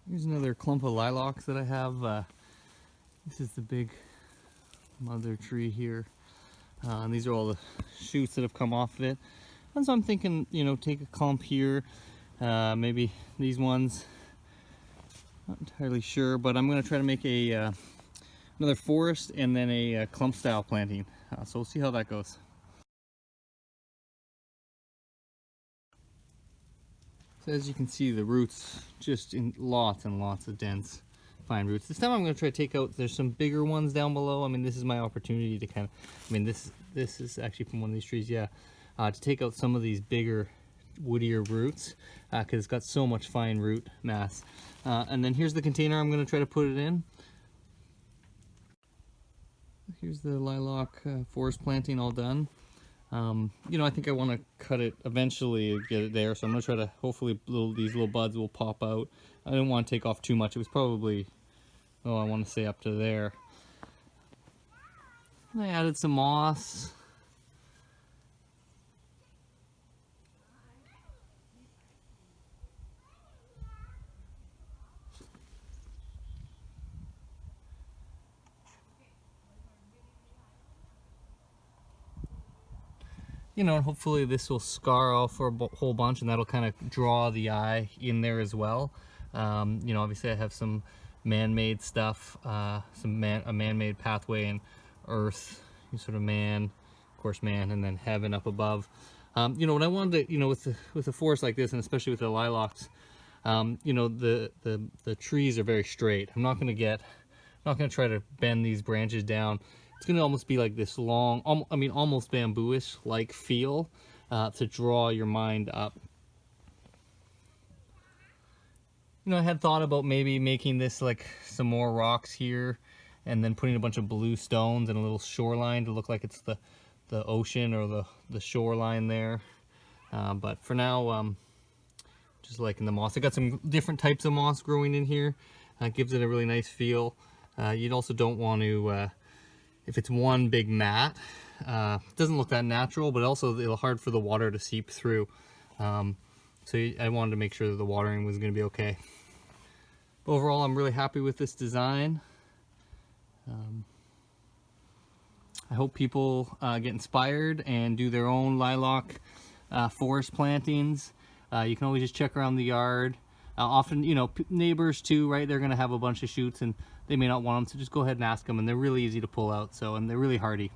Here's another clump of lilacs that I have. This is the big mother tree here. And these are all the shoots that have come off of it. And so I'm thinking, you know, take a clump here, maybe these ones. Not entirely sure, but I'm going to try to make a another forest and then a clump style planting. So we'll see how that goes. So as you can see, the roots just in lots and lots of dense fine roots. This time I'm going to try to take out, there's some bigger ones down below. I mean, this is my opportunity to kind of, I mean, this is actually from one of these trees, yeah, to take out some of these bigger, woodier roots, because it's got so much fine root mass. And then here's the container I'm going to try to put it in. Here's the lilac forest planting all done. You know, I think I want to cut it eventually, get it there, so I'm going to try to, hopefully these little buds will pop out. I didn't want to take off too much. It was probably, oh, I want to say up to there. And I added some moss. You know, and hopefully this will scar off for a whole bunch, and that'll kind of draw the eye in there as well. You know, obviously I have some man-made stuff, a man-made pathway and earth, sort of man, of course man, and then heaven up above. You know, what I wanted to, you know, with a forest like this, and especially with the lilacs, you know, the trees are very straight. I'm not going to try to bend these branches down. It's going to almost be like this long, I mean, almost bamboo-ish like feel to draw your mind up. You know, I had thought about maybe making this like some more rocks here and then putting a bunch of blue stones and a little shoreline to look like it's the ocean or the shoreline there. But for now, just liking the moss. I got some different types of moss growing in here. Gives it a really nice feel. You also don't want to... if it's one big mat, it doesn't look that natural, but also it's hard for the water to seep through. So I wanted to make sure that the watering was going to be okay. But overall, I'm really happy with this design. I hope people get inspired and do their own lilac forest plantings. You can always just check around the yard. Often, you know, neighbors too, right? They're going to have a bunch of shoots and they may not want them, so just go ahead and ask them, and they're really easy to pull out, so, and they're really hardy.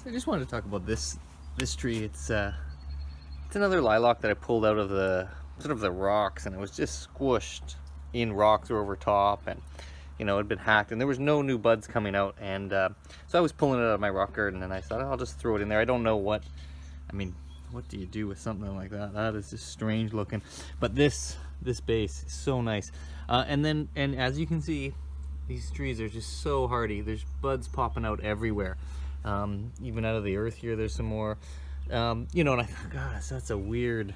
I just wanted to talk about this tree. It's another lilac that I pulled out of the sort of the rocks, and it was just squished in rocks or over top, and you know, it had been hacked, and there was no new buds coming out, and so I was pulling it out of my rock garden, and I thought, oh, I'll just throw it in there. I don't know what, I mean, what do you do with something like that? That is just strange looking, but this base is so nice. And as you can see, these trees are just so hardy. There's buds popping out everywhere. Even out of the earth here, there's some more. You know, and I thought, gosh, that's a weird,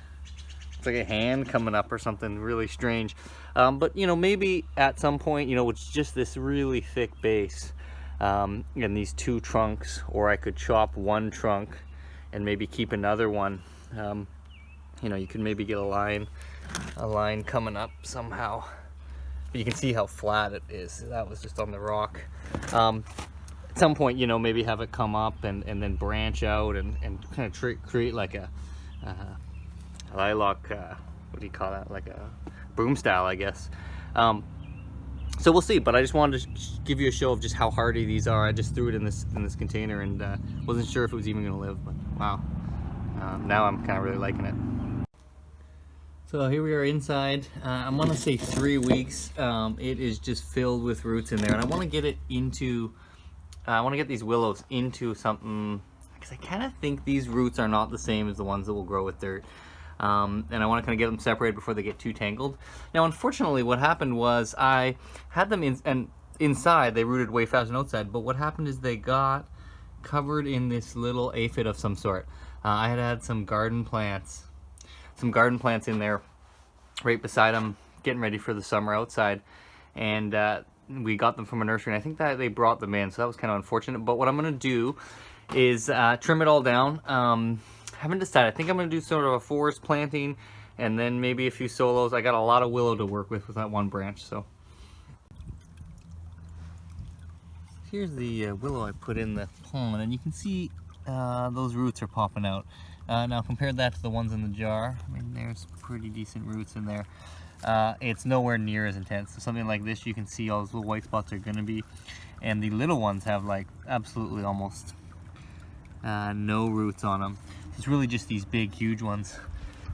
it's like a hand coming up or something really strange. But, you know, maybe at some point, you know, it's just this really thick base and these two trunks, or I could chop one trunk and maybe keep another one. You know, you could maybe get a line coming up somehow. But you can see how flat it is. That was just on the rock. At some point, you know, maybe have it come up and then branch out and kind of create like a lilac, what do you call that? Like a broom style, I guess. So we'll see, but I just wanted to give you a show of just how hardy these are. I just threw it in this container and wasn't sure if it was even going to live, but wow. Now I'm kind of really liking it. So here we are inside. I want to say 3 weeks. It is just filled with roots in there, and I want to get it into... I want to get these willows into something, because I kind of think these roots are not the same as the ones that will grow with dirt. and I want to kind of get them separated before they get too tangled. Now, unfortunately, what happened was I had them inside, they rooted way faster than outside, but what happened is they got covered in this little aphid of some sort. I had some garden plants in there right beside them, getting ready for the summer outside, and we got them from a nursery, and I think that they brought them in, so that was kind of unfortunate. But what I'm going to do is trim it all down. Haven't decided. I think I'm going to do sort of a forest planting, and then maybe a few solos. I got a lot of willow to work with that one branch, so. Here's the willow I put in the pond, and you can see those roots are popping out. Now compare that to the ones in the jar. I mean, there's pretty decent roots in there. It's nowhere near as intense. So something like this, you can see all those little white spots are going to be, and the little ones have like absolutely almost no roots on them. It's really just these big, huge ones.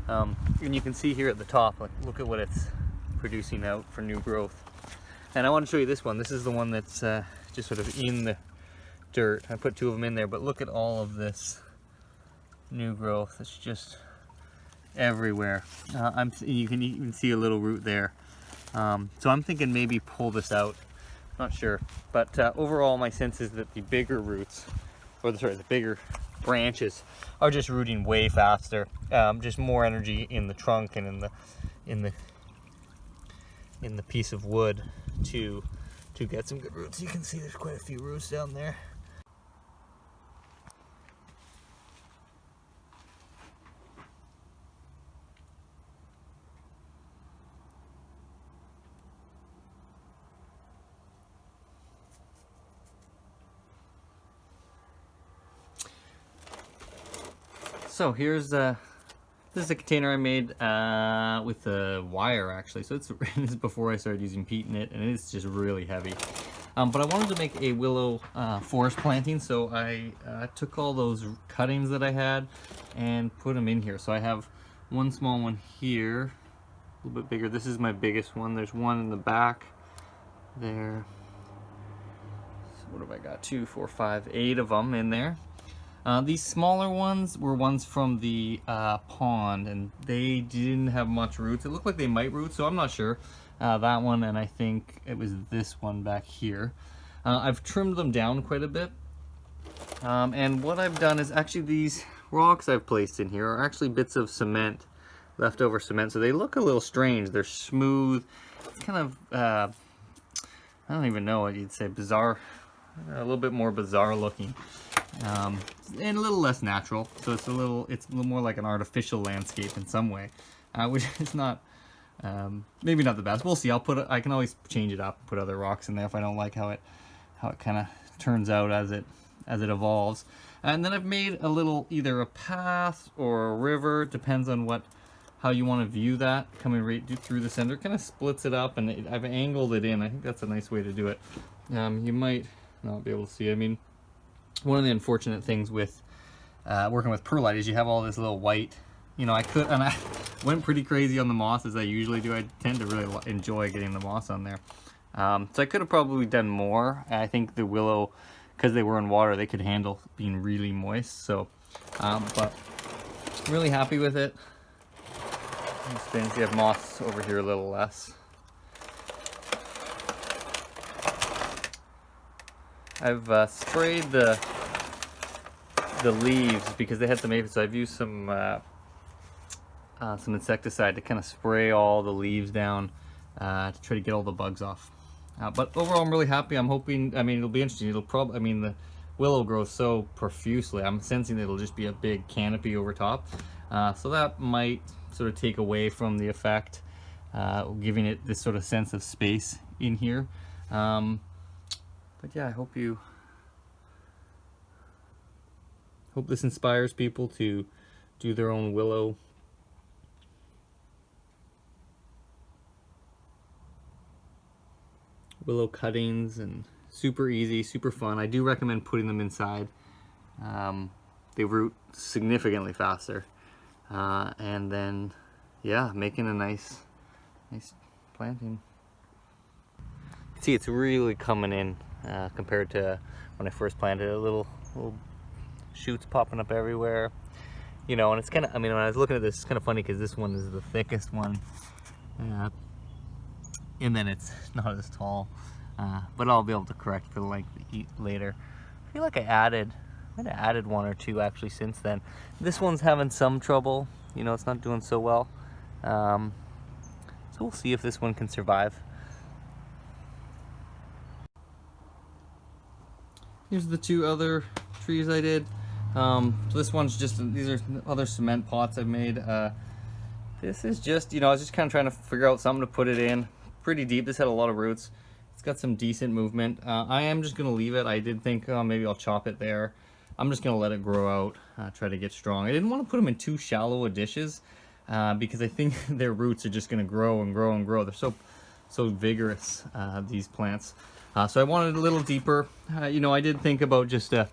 And you can see here at the top, like, look at what it's producing out for new growth. And I want to show you this one. This is the one that's just sort of in the dirt. I put 2 of them in there, but look at all of this new growth. It's just everywhere. You can even see a little root there. So I'm thinking maybe pull this out. Not sure, but overall my sense is that the bigger roots, or the bigger branches, are just rooting way faster. Just more energy in the trunk and in the piece of wood to get some good roots. You can see there's quite a few roots down there. So here's this is a container I made with a wire, actually. So this is before I started using peat in it, and it's just really heavy. But I wanted to make a willow forest planting, so I took all those cuttings that I had and put them in here. So I have one small one here, a little bit bigger. This is my biggest one. There's one in the back there. So what have I got? 2, 4, 5, 8 of them in there. These smaller ones were ones from the pond, and they didn't have much roots. It looked like they might root, so I'm not sure. That one, and I think it was this one back here. I've trimmed them down quite a bit. And what I've done is actually these rocks I've placed in here are actually bits of cement, leftover cement, so they look a little strange. They're smooth. It's kind of, I don't even know what you'd say, bizarre, a little bit more bizarre looking. And a little less natural, so it's a little more like an artificial landscape in some way, which is not maybe not the best. We'll see. I can always change it up, put other rocks in there if I don't like how it kind of turns out as it evolves. And then I've made a little, either a path or a river, depends on how you want to view that, coming right through the center. Kind of splits it up, and I've angled it in. I think that's a nice way to do it. You might not be able to see. I mean, one of the unfortunate things with working with perlite is you have all this little white, I went pretty crazy on the moss, as I usually do. I tend to really enjoy getting the moss on there. So I could have probably done more. I think the willow, because they were in water, they could handle being really moist. So, but really happy with it. You have moss over here a little less. I've sprayed the leaves because they had some aphids, so I've used some insecticide to kind of spray all the leaves down to try to get all the bugs off. But overall, I'm really happy. I'm hoping, it'll be interesting. The willow grows so profusely. I'm sensing it'll just be a big canopy over top. So that might sort of take away from the effect, giving it this sort of sense of space in here. But yeah, I hope this inspires people to do their own willow cuttings, and super easy, super fun. I do recommend putting them inside. They root significantly faster, and then yeah, making a nice planting. See, it's really coming in compared to when I first planted it. Little shoots popping up everywhere, you know, and it's kind of, I mean, when I was looking at this, it's kind of funny because this one is the thickest one, and then it's not as tall, but I'll be able to correct for the length later. I feel like I might have added one or two actually since then. This one's having some trouble, you know, it's not doing so well, so we'll see if this one can survive. Here's the two other trees I did. So this one's just, these are other cement pots I've made. This is just, you know, I was just kind of trying to figure out something to put it in. Pretty deep, this had a lot of roots. It's got some decent movement. I am just gonna leave it. I did think, oh, maybe I'll chop it there. I'm just gonna let it grow out, try to get strong. I didn't want to put them in too shallow of dishes because I think their roots are just gonna grow and grow and grow. They're so vigorous, these plants. So I wanted a little deeper. You know, I did think about just a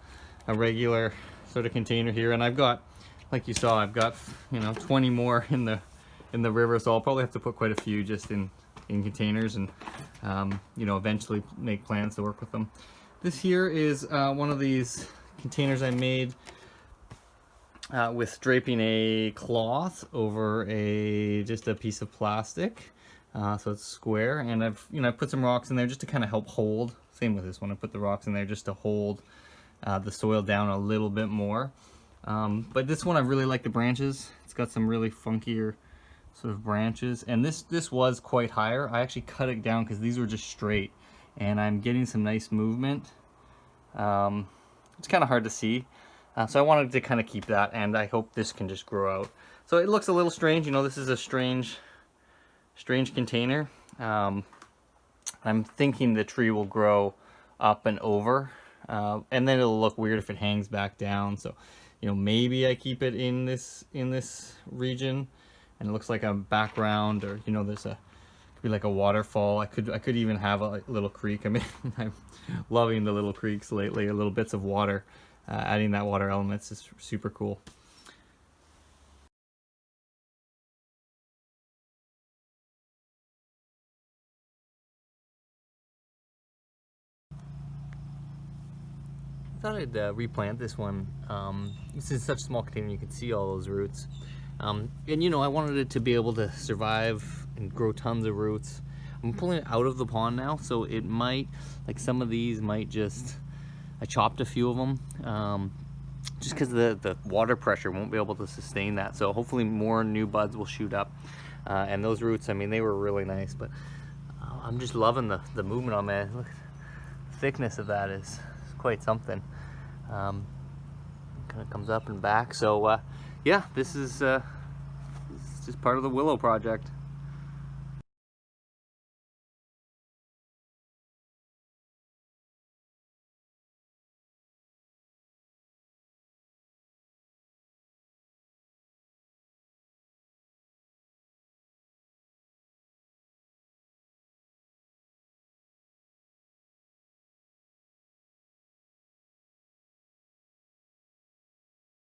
regular sort of container here, and I've got, like you saw, I've got, you know, 20 more in the river, so I'll probably have to put quite a few just in containers, and you know, eventually make plans to work with them. This here is one of these containers I made with draping a cloth over just a piece of plastic. So it's square, and I've put some rocks in there just to kind of help hold. Same with this one, I put the rocks in there just to hold the soil down a little bit more. But this one I really like the branches. It's got some really funkier sort of branches, and this was quite higher. I actually cut it down because these were just straight, and I'm getting some nice movement. It's kind of hard to see, so I wanted to kind of keep that, and I hope this can just grow out. So it looks a little strange, you know, this is a strange container. I'm thinking the tree will grow up and over, and then it'll look weird if it hangs back down. So, you know, maybe I keep it in this region, and it looks like a background, or, you know, there's could be like a waterfall. I could even have a little creek. I mean, I'm loving the little creeks lately, little bits of water. Adding that water elements is super cool. I thought I'd replant this one. This is such a small container, you can see all those roots. And you know, I wanted it to be able to survive and grow tons of roots. I'm pulling it out of the pond now, so it might, like some of these might just, I chopped a few of them, just because the water pressure won't be able to sustain that. So hopefully more new buds will shoot up. And those roots, I mean, they were really nice, but I'm just loving the movement on that. Look, the thickness of that is quite something. Kind of comes up and back. So yeah, this is just part of the Willow project.